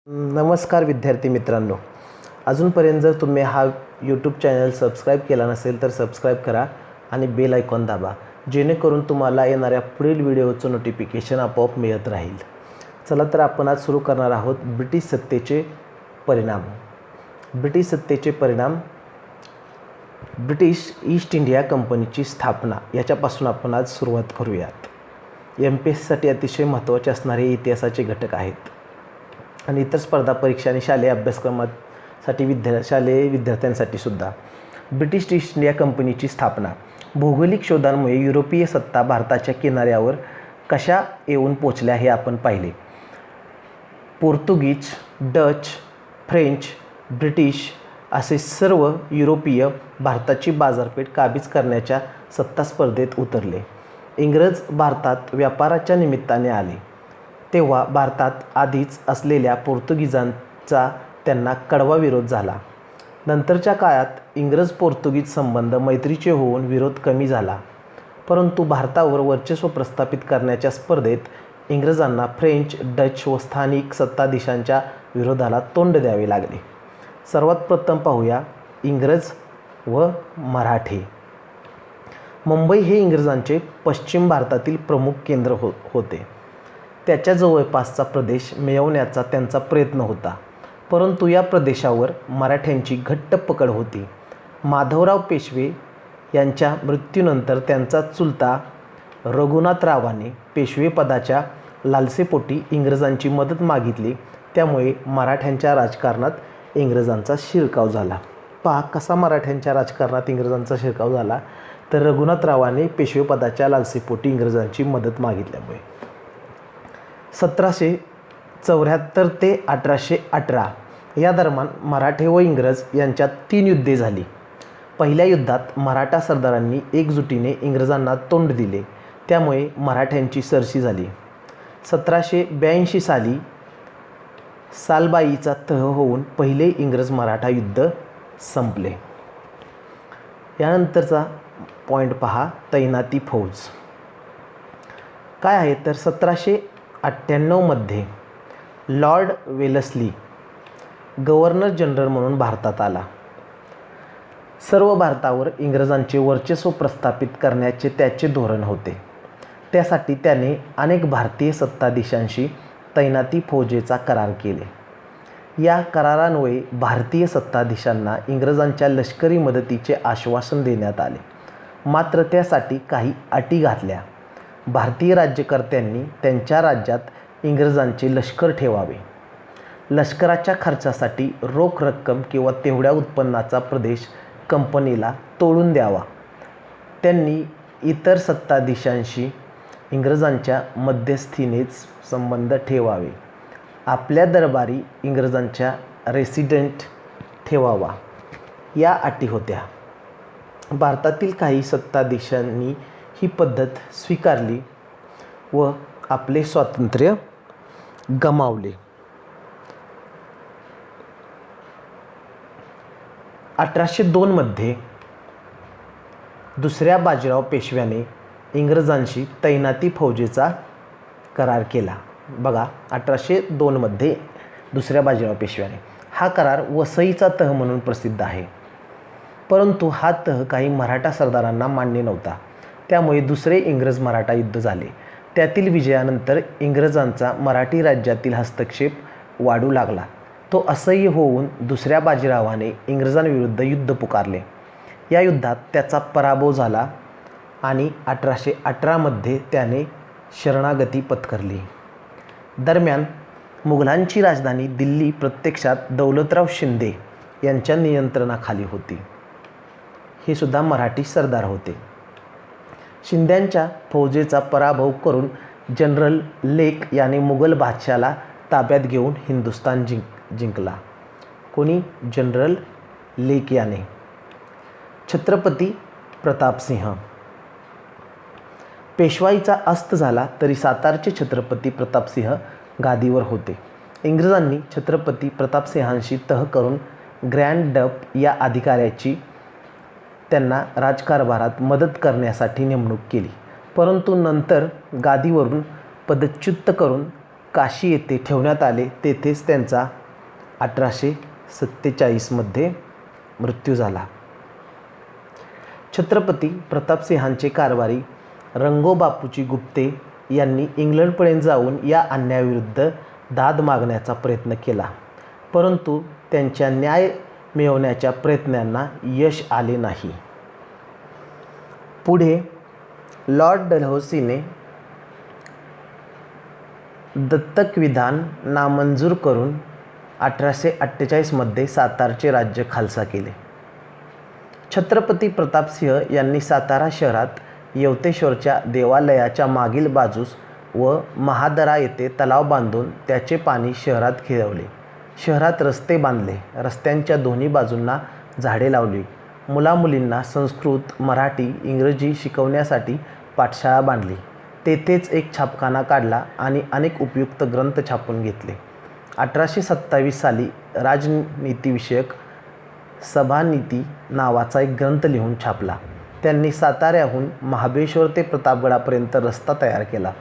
नमस्कार विद्यार्थी मित्रांनो, अजूनपर्यंत जर तुम्ही हा यूट्यूब चॅनल सबस्क्राईब केला नसेल तर सबस्क्राईब करा आणि बेल आयकॉन दाबा, जेणेकरून तुम्हाला येणाऱ्या पुढील व्हिडिओचं नोटिफिकेशन आपोआप मिळत राहील. चला तर आपण आज सुरू करणार आहोत ब्रिटिश सत्तेचे परिणाम. ब्रिटिश सत्तेचे परिणाम. ब्रिटिश ईस्ट इंडिया कंपनीची स्थापना याच्यापासून आपण आज सुरुवात करूयात. MPSCसाठी अतिशय महत्त्वाचे असणारे इतिहासाचे घटक आहेत आणि इतर स्पर्धा परीक्षा आणि शालेय अभ्यासक्रमासाठी शालेय विद्यार्थ्यांसाठी सुद्धा. ब्रिटिश ईस्ट इंडिया कंपनीची स्थापना. भौगोलिक शोधांमुळे युरोपीय सत्ता भारताच्या किनाऱ्यावर कशा येऊन पोचल्या हे आपण पाहिले. पोर्तुगीज, डच, फ्रेंच, ब्रिटिश असे सर्व युरोपीय भारताची बाजारपेठ काबीज करण्याच्या सत्ता स्पर्धेत उतरले. इंग्रज भारतात व्यापाराच्या निमित्ताने आले तेव्हा भारतात आधीच असलेल्या पोर्तुगीजांचा त्यांना कडवा विरोध झाला. नंतरच्या काळात इंग्रज पोर्तुगीज संबंध मैत्रीचे होऊन विरोध कमी झाला, परंतु भारतावर वर्चस्व प्रस्थापित करण्याच्या स्पर्धेत इंग्रजांना फ्रेंच, डच व स्थानिक सत्ताधीशांच्या विरोधाला तोंड द्यावे लागले. सर्वात प्रथम पाहूया इंग्रज व मराठे. मुंबई हे इंग्रजांचे पश्चिम भारतातील प्रमुख केंद्र होते. त्याच्या जवळपासचा प्रदेश मिळवण्याचा त्यांचा प्रयत्न होता, परंतु या प्रदेशावर मराठ्यांची घट्ट पकड होती. माधवराव पेशवे यांच्या मृत्यूनंतर त्यांचा चुलता रघुनाथरावाने पेशवेपदाच्या लालसेपोटी इंग्रजांची मदत मागितली. त्यामुळे मराठ्यांच्या राजकारणात इंग्रजांचा शिरकाव झाला. पहा कसा मराठ्यांच्या राजकारणात इंग्रजांचा शिरकाव झाला, तर रघुनाथरावाने पेशवेपदाच्या लालसेपोटी इंग्रजांची मदत मागितल्यामुळे. 1774 ते 1818 या दरम्यान मराठे व इंग्रज यांच्यात 3 युद्धे झाली. पहिल्या युद्धात मराठा सरदारांनी एकजुटीने इंग्रजांना तोंड दिले, त्यामुळे मराठ्यांची सरशी झाली. 1782 साली सालबाईचा तह होऊन पहिले इंग्रज मराठा युद्ध संपले. यानंतरचा पॉईंट पहा, तैनाती फौज काय आहे तर 1798 मध्ये लॉर्ड वेलस्ली गव्हर्नर जनरल म्हणून भारतात आला. सर्व भारतावर इंग्रजांचे वर्चस्व प्रस्थापित करण्याचे त्याचे धोरण होते. त्यासाठी त्याने अनेक भारतीय सत्ताधीशांशी तैनाती फौजेचा करार केले. या करारान्वये भारतीय सत्ताधीशांना इंग्रजांच्या लष्करी मदतीचे आश्वासन देण्यात आले, मात्र त्यासाठी काही अटी घातल्या. भारतीय राज्यकर्त्यांनी त्यांच्या राज्यात इंग्रजांचे लष्कर ठेवावे. लष्कराच्या खर्चासाठी रोख रक्कम किंवा तेवढ्या उत्पन्नाचा प्रदेश कंपनीला तोडून द्यावा. त्यांनी इतर सत्ताधीशांशी इंग्रजांच्या मध्यस्थीनेच संबंध ठेवावे. आपल्या दरबारी इंग्रजांच्या रेसिडेंट ठेवावा, या अटी होत्या. भारतातील काही सत्ताधीशांनी ही पद्धत स्वीकारली व आपले स्वातंत्र्य गमावले. 1802 मध्ये दुसऱ्या बाजीराव पेशव्याने इंग्रजांशी तैनाती फौजेचा करार केला. बघा, 1802 मध्ये दुसऱ्या बाजीराव पेशव्याने. हा करार वसईचा तह म्हणून प्रसिद्ध आहे, परंतु हा तह काही मराठा सरदारांना मान्य नव्हता. त्यामुळे दुसरे इंग्रज मराठा युद्ध झाले. त्यातील विजयानंतर इंग्रजांचा मराठी राज्यातील हस्तक्षेप वाढू लागला. तो असह्य होऊन दुसऱ्या बाजीरावाने इंग्रजांविरुद्ध युद्ध पुकारले. या युद्धात त्याचा पराभव झाला आणि 1818 मध्ये त्याने शरणागती पत्करली. दरम्यान मुघलांची राजधानी दिल्ली प्रत्यक्षात दौलतराव शिंदे यांच्या नियंत्रणाखाली होती. हे सुद्धा मराठी सरदार होते. शिंद्यांच्या फौजेचा पराभव करून जनरल लेक याने मुघल बादशाला ताब्यात घेऊन हिंदुस्थान जिंकला. कोणी? जनरल लेक याने. छत्रपती प्रतापसिंह. पेशवाईचा अस्त झाला तरी सातारचे छत्रपती प्रतापसिंह गादीवर होते. इंग्रजांनी छत्रपती प्रतापसिंहांशी तह करून ग्रँड डप या अधिकाऱ्याची त्यांना राजकारभारात मदत करण्यासाठी नेमणूक केली, परंतु नंतर गादीवरून पदच्युत करून काशी येथे ठेवण्यात आले. तेथेच त्यांचा 1847मध्ये मृत्यू झाला. छत्रपती प्रतापसिंहांचे कारभारी रंगोबापूजी गुप्ते यांनी इंग्लंडपर्यंत जाऊन या अन्यायाविरुद्ध दाद मागण्याचा प्रयत्न केला, परंतु त्यांच्या न्याय मिळवण्याच्या प्रयत्नांना यश आले नाही. पुढे लॉर्ड डलहौसीने दत्तक विधान नामंजूर करून 1848मध्ये सातारचे राज्य खालसा केले. छत्रपती प्रतापसिंह यांनी सातारा शहरात यवतेश्वरच्या देवालयाच्या मागील बाजूस व महादरा येथे तलाव बांधून त्याचे पाणी शहरात खेळवले. शहरात रस्ते बांधले. रस्त्यांच्या दोन्ही बाजूंना झाडे लावली. मुलामुलींना संस्कृत, मराठी, इंग्रजी शिकवण्यासाठी पाठशाळा बांधली. तेथेच एक छापखाना काढला आणि अनेक उपयुक्त ग्रंथ छापून घेतले. 1827 साली राजनीतिविषयक सभानीती नावाचा एक ग्रंथ लिहून छापला. त्यांनी साताऱ्याहून महाबळेश्वर ते प्रतापगडापर्यंत रस्ता तयार केला.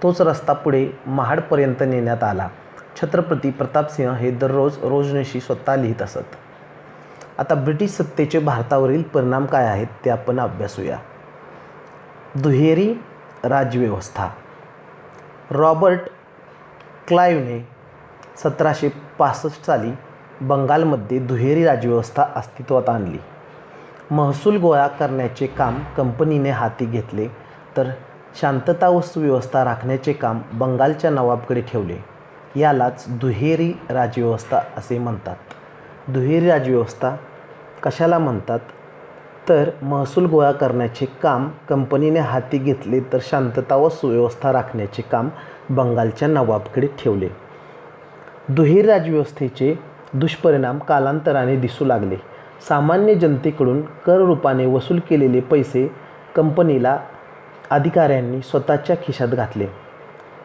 तोच रस्ता पुढे महाडपर्यंत नेण्यात आला. छत्रपती प्रतापसिंह हे दररोज रोजनिशी स्वतः लिहित असत. आता ब्रिटिश सत्तेचे भारतावरील परिणाम काय आहेत ते आपण अभ्यासूया. दुहेरी राज्यव्यवस्था. रॉबर्ट क्लाईव्हने 1765 साली बंगालमध्ये दुहेरी राज्यव्यवस्था अस्तित्वात आणली. महसूल गोळा करण्याचे काम कंपनीने हाती घेतले, तर शांतता व सुव्यवस्था राखण्याचे काम बंगालच्या नवाबकडे ठेवले. यालाच दुहेरी राज्यव्यवस्था असे म्हणतात. दुहेरी राज्यव्यवस्था कशाला म्हणतात, तर महसूल गोळा करण्याचे काम कंपनीने हाती घेतले, तर शांतता व सुव्यवस्था राखण्याचे काम बंगालच्या नवाबकडे ठेवले. दुहेरी राज्यव्यवस्थेचे दुष्परिणाम कालांतराने दिसू लागले. सामान्य जनतेकडून कर रूपाने वसूल केलेले पैसे कंपनीला अधिकाऱ्यांनी स्वतःच्या खिशात घातले.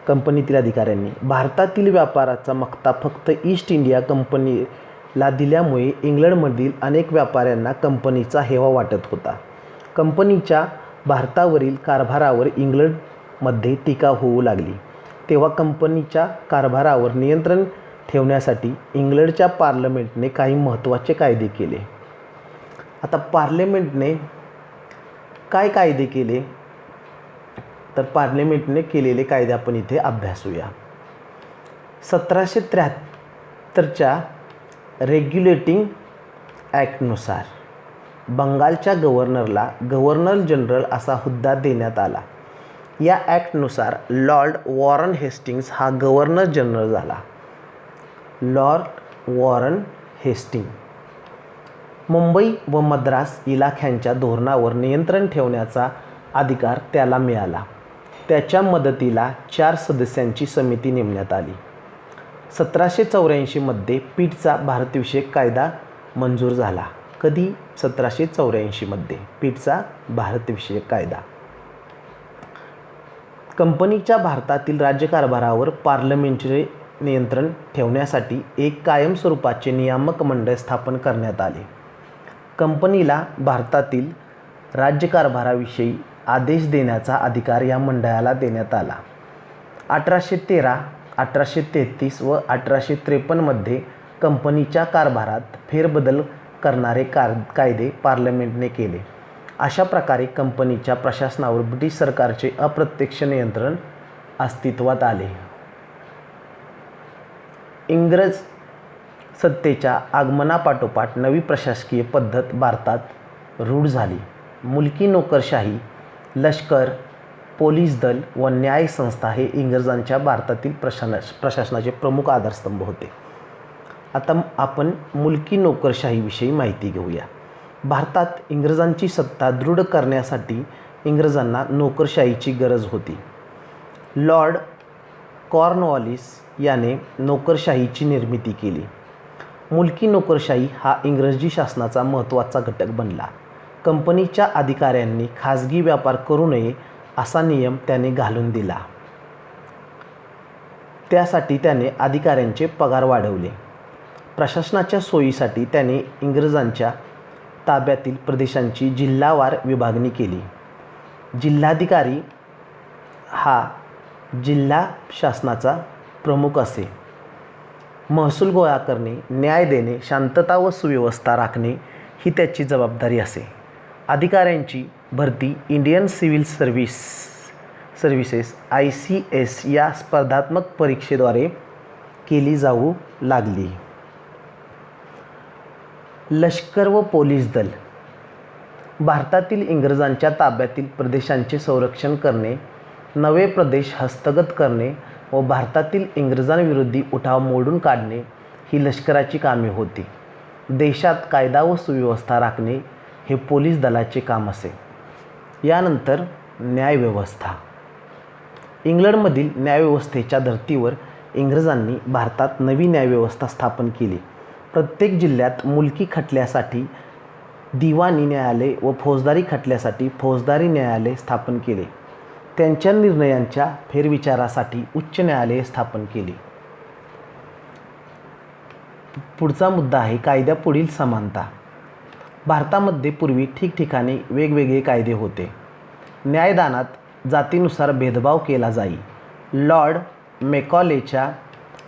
कंपनीतील अधिकाऱ्यांनी भारतातील व्यापाराचा मक्ता फक्त ईस्ट इंडिया कंपनीला दिल्यामुळे इंग्लंडमधील अनेक व्यापाऱ्यांना कंपनीचा हेवा वाटत होता. कंपनीच्या भारतावरील कारभारावर इंग्लंडमध्ये टीका होऊ लागली. तेव्हा कंपनीच्या कारभारावर नियंत्रण ठेवण्यासाठी इंग्लंडच्या पार्लमेंटने काही महत्त्वाचे कायदे केले. आता पार्लमेंटने काय कायदे केले, तर पार्लमेंटने केलेले कायदे आपण इथे अभ्यासूया. 1773च्या रेग्युलेटिंग ॲक्टनुसार बंगालच्या गव्हर्नरला गव्हर्नर जनरल असा हुद्दा देण्यात आला. या ॲक्टनुसार लॉर्ड वॉरन हेस्टिंग्ज हा गव्हर्नर जनरल झाला. लॉर्ड वॉरन हेस्टिंग मुंबई व मद्रास इलाख्यांच्या धोरणावर नियंत्रण ठेवण्याचा अधिकार त्याला मिळाला. त्याच्या मदतीला 4 सदस्यांची समिती नेमण्यात आली. 1784मध्ये पीठचा भारतविषयक कायदा मंजूर झाला. कधी? 1784मध्ये पीठचा भारतविषयक कायदा. कंपनीच्या भारतातील राज्यकारभारावर पार्लमेंटचे नियंत्रण ठेवण्यासाठी एक कायमस्वरूपाचे नियामक मंडळ स्थापन करण्यात आले. कंपनीला भारतातील राज्यकारभाराविषयी आदेश देण्याचा अधिकार या मंडळाला देण्यात आला. 1813, 1833 व 1853मध्ये कंपनीच्या कारभारात फेरबदल करणारे कायदे पार्लमेंटने केले. अशा प्रकारे कंपनीच्या प्रशासनावर ब्रिटिश सरकारचे अप्रत्यक्ष नियंत्रण अस्तित्वात आले. इंग्रज सत्तेच्या आगमनापाठोपाठ नवी प्रशासकीय पद्धत भारतात रूढ झाली. मुलकी नोकरशाही, लष्कर, पोलीस दल व न्याय संस्था हे इंग्रजांच्या भारतातील प्रशासनाचे प्रमुख आधारस्तंभ होते. आता आपण मुलकी नोकरशाहीविषयी माहिती घेऊया. भारतात इंग्रजांची सत्ता दृढ करण्यासाठी इंग्रजांना नोकरशाहीची गरज होती. लॉर्ड कॉर्नवॉलिस याने नोकरशाहीची निर्मिती केली. मुलकी नोकरशाही हा इंग्रजी शासनाचा महत्त्वाचा घटक बनला. कंपनीच्या अधिकाऱ्यांनी खाजगी व्यापार करू नये असा नियम त्याने घालून दिला. त्यासाठी त्याने अधिकाऱ्यांचे पगार वाढवले. प्रशासनाच्या सोयीसाठी त्याने इंग्रजांच्या ताब्यातील प्रदेशांची जिल्हावार विभागणी केली. जिल्हाधिकारी हा जिल्हा शासनाचा प्रमुख असे. महसूल गोळा करणे, न्याय देणे, शांतता व सुव्यवस्था राखणे ही त्याची जबाबदारी असे. अधिकाऱ्यांची भरती इंडियन सिव्हिल सर्व्हिसेस ICS या स्पर्धात्मक परीक्षेद्वारे केली जाऊ लागली. लष्कर व पोलीस दल. भारतातील इंग्रजांच्या ताब्यातील प्रदेशांचे संरक्षण करणे, नवे प्रदेश हस्तगत करणे व भारतातील इंग्रजांविरोधी उठाव मोडून काढणे ही लष्कराची कामे होती. देशात कायदा व सुव्यवस्था राखणे हे पोलीस दलाचे काम असे. यानंतर न्यायव्यवस्था. इंग्लंडमधील न्यायव्यवस्थेच्या धर्तीवर इंग्रजांनी भारतात नवी न्यायव्यवस्था स्थापन केली. प्रत्येक जिल्ह्यात मुलकी खटल्यासाठी दिवाणी न्यायालय व फौजदारी खटल्यासाठी फौजदारी न्यायालय स्थापन केले. त्यांच्या निर्णयांच्या फेरविचारासाठी उच्च न्यायालये स्थापन केली. पुढचा मुद्दा आहे कायद्यापुढील समानता. भारतामध्ये पूर्वी ठिकठिकाणी वेगवेगळे कायदे होते. न्यायदानात जातीनुसार भेदभाव केला जाई. लॉर्ड मेकॉलेच्या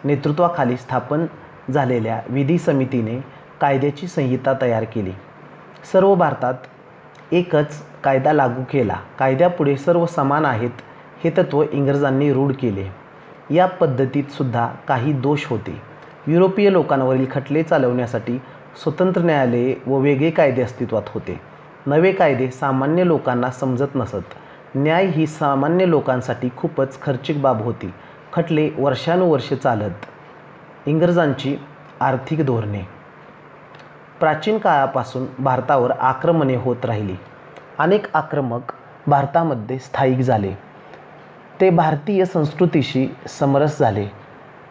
नेतृत्वाखाली स्थापन झालेल्या विधी समितीने कायद्याची संहिता तयार केली. सर्व भारतात एकच कायदा लागू केला. कायद्यापुढे सर्व समान आहेत हे तत्त्व इंग्रजांनी रूढ केले. या पद्धतीत सुद्धा काही दोष होते. युरोपीय लोकांवरील खटले चालवण्यासाठी स्वतंत्र न्यायालये व वेगळे कायदे अस्तित्वात होते. नवे कायदे सामान्य लोकांना समजत नसत. न्याय ही सामान्य लोकांसाठी खूपच खर्चिक बाब होती. खटले वर्षानुवर्षे चालत. इंग्रजांची आर्थिक धोरणे. प्राचीन काळापासून भारतावर आक्रमणे होत राहिली. अनेक आक्रमक भारतामध्ये स्थायिक झाले. ते भारतीय संस्कृतीशी समरस झाले.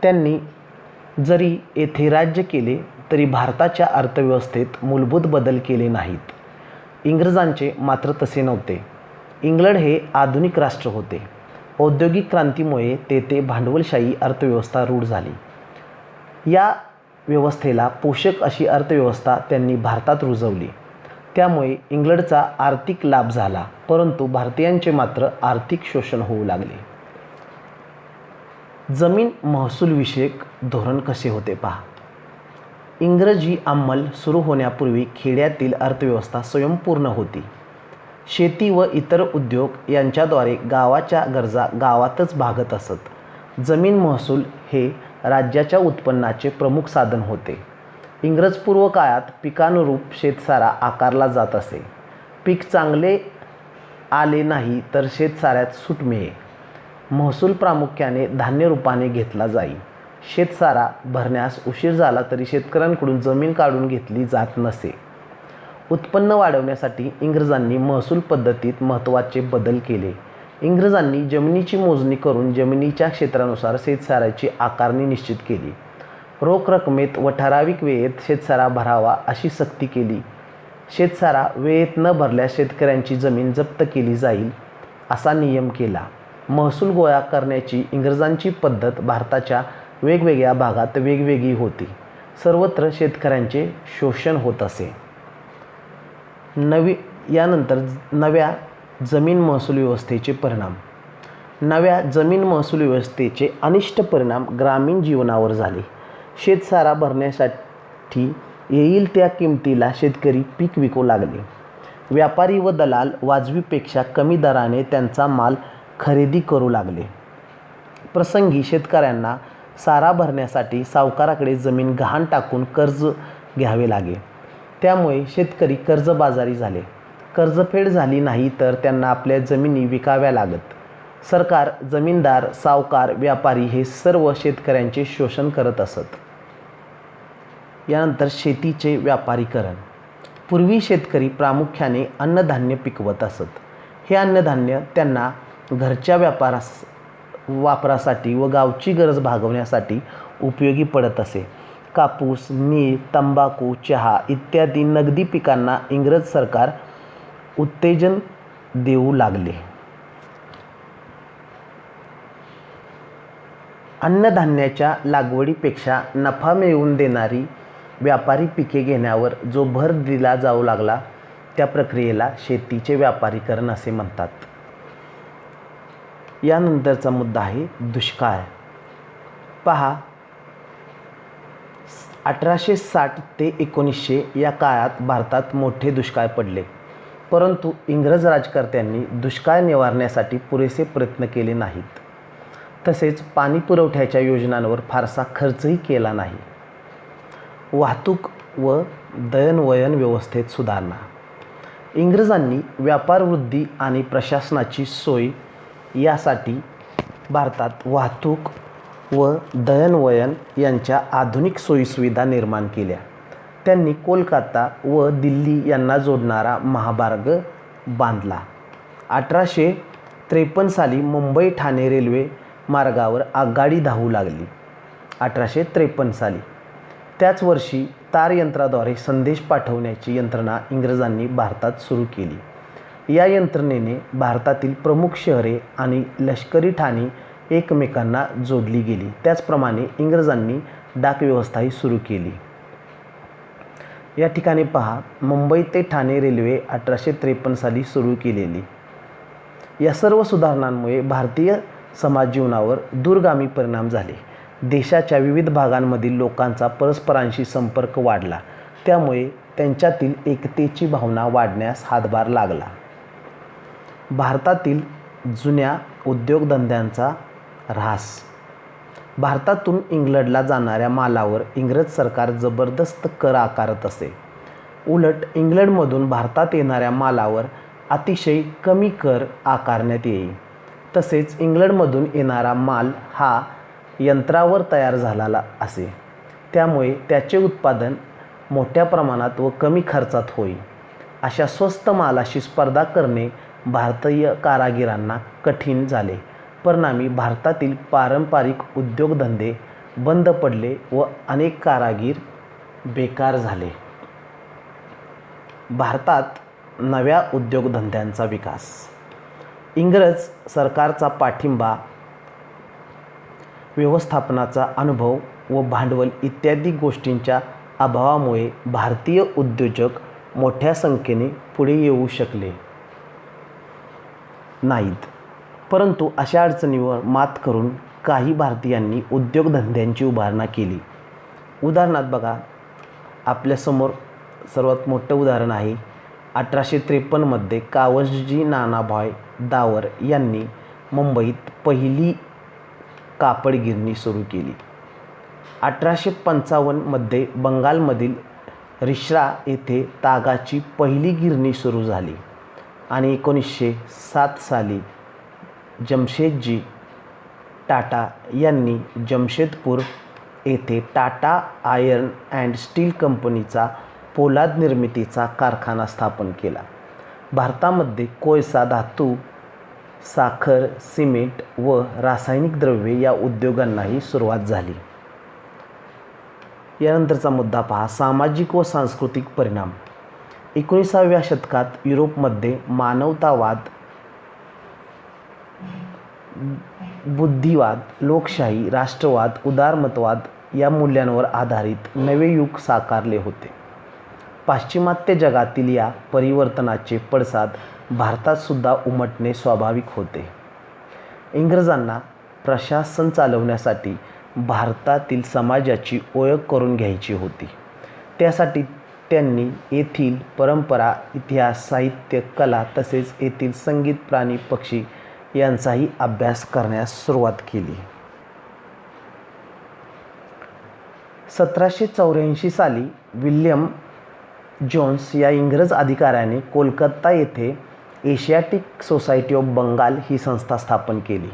त्यांनी जरी येथे राज्य केले तरी भारताच्या अर्थव्यवस्थेत मूलभूत बदल केले नाहीत. इंग्रजांचे मात्र तसे नव्हते. इंग्लंड हे आधुनिक राष्ट्र होते. औद्योगिक क्रांतीमुळे तेथे भांडवलशाही अर्थव्यवस्था रूढ झाली. या व्यवस्थेला पोषक अशी अर्थव्यवस्था त्यांनी भारतात रुजवली. त्यामुळे इंग्लंडचा आर्थिक लाभ झाला, परंतु भारतीयांचे मात्र आर्थिक शोषण होऊ लागले. जमीन महसूल विषयक धोरण कसे होते पहा. इंग्रजी अंमल सुरू होण्यापूर्वी खेड्यातील अर्थव्यवस्था स्वयंपूर्ण होती. शेती व इतर उद्योग यांच्याद्वारे गावाच्या गरजा गावातच भागत असत. जमीन महसूल हे राज्याच्या उत्पन्नाचे प्रमुख साधन होते. इंग्रजपूर्व काळात पिकानुरूप शेतसारा आकारला जात असे. पीक चांगले आले नाही तर शेतसाऱ्यात सूट मिळे. महसूल प्रामुख्याने धान्य रूपाने घेतला जाई. शेतसारा भरण्यास उशीर झाला तरी शेतकऱ्यांकडून जमीन काढून घेतली जात नसे. उत्पन्न वाढवण्यासाठी इंग्रजांनी महसूल पद्धतीत महत्त्वाचे बदल केले. इंग्रजांनी जमिनीची मोजणी करून जमिनीच्या क्षेत्रानुसार शेतसाऱ्याची आकारणी निश्चित केली. रोख रकमेत व ठराविक वेळेत शेतसारा भरावा अशी सक्ती केली. शेतसारा वेळेत न भरल्यास शेतकऱ्यांची जमीन जप्त केली जाईल असा नियम केला. महसूल गोळा करण्याची इंग्रजांची पद्धत भारताच्या वेगवेगळ्या भागात वेगवेगळी होती. सर्वत्र शेतकऱ्यांचे शोषण होत असे. यानंतर नव्या जमीन महसूल व्यवस्थेचे परिणाम. नव्या जमीन महसूल व्यवस्थेचे अनिष्ट परिणाम ग्रामीण जीवनावर झाले. शेतसारा भरण्यासाठी येईल त्या किमतीला शेतकरी पीक विकू लागले. व्यापारी व दलाल वाजवीपेक्षा कमी दराने त्यांचा माल खरेदी करू लागले. प्रसंगी शेतकऱ्यांना सारा भरण्यासाठी सावकाराकडे जमीन गहाण टाकून कर्ज घ्यावे लागे. त्यामुळे शेतकरी कर्जबाजारी झाले. कर्जफेड झाली नाही तर त्यांना आपल्या जमिनी विकाव्या लागत. सरकार, जमीनदार, सावकार, व्यापारी हे सर्व शेतकऱ्यांचे शोषण करत असत. यानंतर शेतीचे व्यापारीकरण. पूर्वी शेतकरी प्रामुख्याने अन्नधान्य पिकवत असत. हे अन्नधान्य त्यांना घरच्या वापरासाठी व गावची गरज भागवण्यासाठी उपयोगी पडत असे. कापूस, नीळ, तंबाखू, चहा इत्यादी नगदी पिकांना इंग्रज सरकार उत्तेजन देऊ लागले. अन्नधान्याच्या लागवडीपेक्षा नफा मिळवून देणारी व्यापारी पिके घेण्यावर जो भर दिला जाऊ लागला त्या प्रक्रियेला शेतीचे व्यापारीकरण असे म्हणतात. यानंतरचा मुद्दा आहे दुष्काळ. पहा, 1860 ते 1900 या काळात भारतात मोठे दुष्काळ पडले, परंतु इंग्रज राज्यकर्त्यांनी दुष्काळ निवारण्यासाठी पुरेसे प्रयत्न केले नाहीत. तसेच पाणी पुरवठ्याच्या योजनांवर फारसा खर्चही केला नाही. वाहतूक व दळणवळण व्यवस्थेत सुधारणा. इंग्रजांनी व्यापार वृद्धी आणि प्रशासनाची सोय यासाठी भारतात वाहतूक व दळणवळण यांच्या आधुनिक सोयीसुविधा निर्माण केल्या. त्यांनी कोलकाता व दिल्ली यांना जोडणारा महामार्ग बांधला. 1853 साली मुंबई ठाणे रेल्वे मार्गावर आगगाडी धावू लागली. 1853 साली. त्याच वर्षी तारयंत्राद्वारे संदेश पाठवण्याची यंत्रणा इंग्रजांनी भारतात सुरू केली. या यंत्रणेने भारतातील प्रमुख शहरे आणि लष्करी ठाणी एकमेकांना जोडली गेली. त्याचप्रमाणे इंग्रजांनी डाक व्यवस्थाही सुरू केली. या ठिकाणी पहा, मुंबई ते ठाणे रेल्वे 1853 साली सुरू केलेली. या सर्व सुधारणांमुळे भारतीय समाज जीवनावर दूरगामी परिणाम झाले. देशाच्या विविध भागांमधील लोकांचा परस्परांशी संपर्क वाढला. त्यामुळे त्यांच्यातील एकतेची भावना वाढण्यास हातभार लागला. भारतातील जुन्या उद्योगधंद्यांचा ऱ्हास. भारतातून इंग्लंडला जाणाऱ्या मालावर इंग्रज सरकार जबरदस्त कर आकारत असे. उलट इंग्लंडमधून भारतात येणाऱ्या मालावर अतिशय कमी कर आकारण्यात येई. तसेच इंग्लंडमधून येणारा माल हा यंत्रावर तयार झालेला असे. त्यामुळे त्याचे उत्पादन मोठ्या प्रमाणात व कमी खर्चात होई. अशा स्वस्त मालाशी स्पर्धा करणे भारतीय कारागिरांना कठीण झाले. परिणामी भारतातील पारंपरिक उद्योगधंदे बंद पडले व अनेक कारागीर बेकार झाले. भारतात नव्या उद्योगधंद्यांचा विकास. इंग्रज सरकारचा पाठिंबा, व्यवस्थापनाचा अनुभव व भांडवल इत्यादी गोष्टींच्या अभावामुळे भारतीय उद्योजक मोठ्या संख्येने पुढे येऊ शकले नाहीत. परंतु अशा अडचणीवर मात करून काही भारतीयांनी उद्योगधंद्यांची उभारणा केली. उदाहरणार्थ बघा, आपल्यासमोर सर्वात मोठं उदाहरण आहे. 1853 मध्ये कावंजी नानाभाई दावर यांनी मुंबईत पहिली कापड गिरणी सुरू केली. 1855 मध्ये बंगालमधील रिश्रा येथे तागाची पहिली गिरणी सुरू झाली आणि 1907 साली जमशेदजी टाटा यांनी जमशेदपूर येथे टाटा आयर्न अँड स्टील कंपनीचा पोलाद निर्मितीचा कारखाना स्थापन केला. भारतामध्ये कोळसा, धातू, साखर, सिमेंट व रासायनिक द्रव्ये या उद्योगांनाही सुरुवात झाली. यानंतरचा मुद्दा पहा, सामाजिक व सांस्कृतिक परिणाम. 19व्या शतकात युरोपमध्ये मानवतावाद, बुद्धिवाद, लोकशाही, राष्ट्रवाद, उदारमतवाद या मूल्यांवर आधारित नवे युग साकारले होते. पाश्चिमात्य जगातील या परिवर्तनाचे पडसाद भारतात सुद्धा उमटणे स्वाभाविक होते. इंग्रजांना प्रशासन चालवण्यासाठी भारतातील समाजाची ओळख करून घ्यायची होती. त्यासाठी त्यांनी येथील परंपरा, इतिहास, साहित्य, कला तसेच येथील संगीत, प्राणी, पक्षी यांचाही अभ्यास करण्यास सुरुवात केली. 1784 साली विल्यम जोन्स या इंग्रज अधिकाऱ्याने कोलकाता येथे एशियाटिक सोसायटी ऑफ बंगाल ही संस्था स्थापन केली.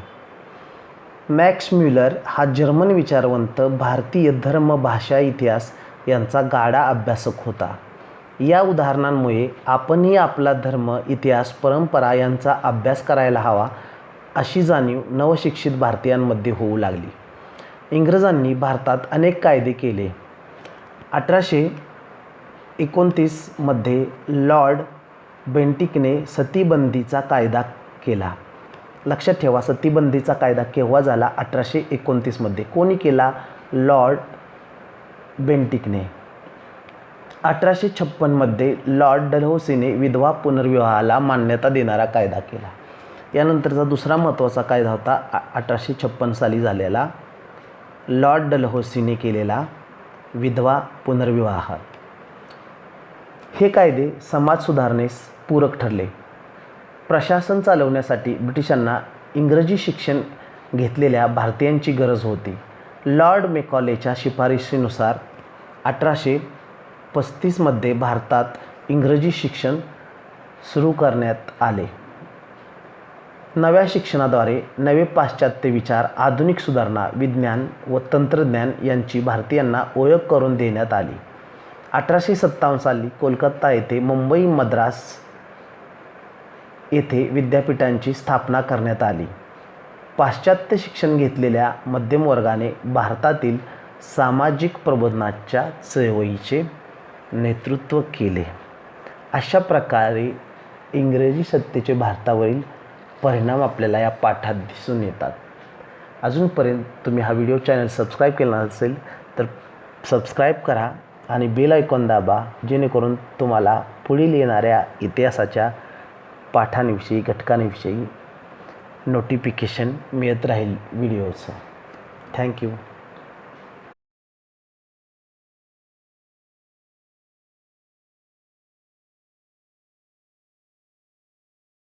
मॅक्स म्युलर हा जर्मन विचारवंत भारतीय धर्म, भाषा, इतिहास यांचा गाढा अभ्यासक होता. या उदाहरणांमुळे आपणही आपला धर्म, इतिहास, परंपरा यांचा अभ्यास करायला हवा अशी जाणीव नवशिक्षित भारतीयांमध्ये होऊ लागली. इंग्रजांनी भारतात अनेक कायदे केले. 1829 मध्ये लॉर्ड बेंटिकने सतीबंदीचा कायदा केला. लक्षात ठेवा, सतीबंदीचा कायदा केव्हा झाला? 1829 मध्ये. कोणी केला? लॉर्ड बेंटिकने. 1856 मध्ये लॉर्ड डलहौसीने विधवा पुनर्विवाहाला मान्यता देणारा कायदा केला. यानंतरचा दुसरा महत्त्वाचा कायदा होता 1856 साली झालेला लॉर्ड डलहौसीने केलेला विधवा पुनर्विवाह. हे कायदे समाज सुधारणेस पूरक ठरले. प्रशासन चालवण्यासाठी ब्रिटिशांना इंग्रजी शिक्षण घेतलेल्या भारतीयांची गरज होती. लॉर्ड मेकॉलेच्या शिफारशीनुसार 1835मध्ये भारतात इंग्रजी शिक्षण सुरू करण्यात आले. नव्या शिक्षणाद्वारे नवे पाश्चात्य विचार, आधुनिक सुधारणा, विज्ञान व तंत्रज्ञान यांची भारतीयांना ओळख करून देण्यात आली. 1857 साली कोलकाता येथे मुंबई, मद्रास येथे विद्यापीठांची स्थापना करण्यात आली. पाश्चात्य शिक्षण घेतलेल्या मध्यमवर्गाने भारतातील सामाजिक प्रबोधनाच्या चळवळीचे नेतृत्व केले. अशा प्रकारे इंग्रजी सत्तेचे भारतावरील परिणाम आपल्याला या पाठात दिसून येतात. अजूनपर्यंत तुम्ही हा व्हिडिओ चॅनल सबस्क्राईब केला नसेल तर सबस्क्राईब करा आणि बेल आयकॉन दाबा, जेणेकरून तुम्हाला पुढील येणाऱ्या इतिहासाच्या पाठांविषयी, घटकांविषयी नोटिफिकेशन मिळत राहील व्हिडिओचं. थँक्यू.